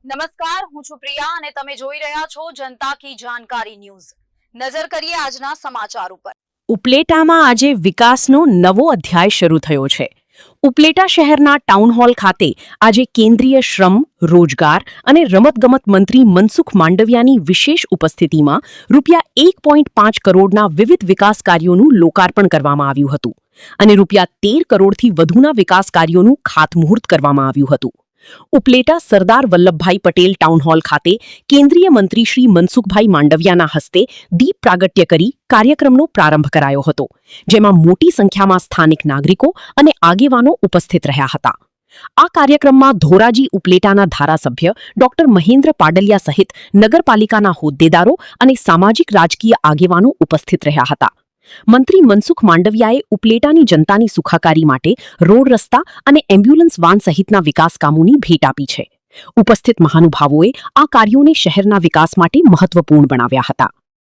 નમસ્કાર, હું છું પ્રિયા અને તમે જોઈ રહ્યા છો જનતા કી જાણકારી ન્યૂઝ। નજર કરીએ આજના સમાચાર ઉપર। ઉપલેટામાં આજે વિકાસનો નવો અધ્યાય શરૂ થયો છે। ઉપલેટા શહેરના ટાઉન હોલ ખાતે આજે કેન્દ્રીય શ્રમ, રોજગાર અને રમતગમત મંત્રી મનસુખ માંડવિયાની વિશેષ ઉપસ્થિતિમાં ₹1.5 કરોડના વિવિધ વિકાસ કાર્યોનું લોકાર્પણ કરવામાં આવ્યું હતું અને ₹13 કરોડથી વધુના વિકાસ કાર્યોનું ખાતમુહૂર્ત કરવામાં આવ્યું હતું। ઉપલેટા સરદાર વલ્લભભાઈ પટેલ ટાઉન હોલ ખાતે કેન્દ્રીય મંત્રી શ્રી મનસુખભાઈ માંડવિયાના હસ્તે દીપ પ્રાગટ્ય કરી કાર્યક્રમનો પ્રારંભ કરાયો હતો, જેમાં મોટી સંખ્યામાં સ્થાનિક નાગરિકો અને આગેવાનો ઉપસ્થિત રહ્યા હતા। આ કાર્યક્રમમાં ધોરાજી ઉપલેટાના ધારાસભ્ય ડોક્ટર મહેન્દ્ર પાડલિયા સહિત નગરપાલિકાના હોદ્દેદારો અને સામાજિક રાજકીય આગેવાનો ઉપસ્થિત રહ્યા હતા। મંત્રી મનસુખ માંડવિયાએ ઉપલેટાની જનતાની સુખાકારી માટે રોડ રસ્તા અને એમ્બ્યુલન્સ વાન સહિતના વિકાસ કામોની ભેટ આપી છે। ઉપસ્થિત મહાનુભાવોએ આ કાર્યોને શહેરના વિકાસ માટે મહત્વપૂર્ણ બનાવ્યા હતા।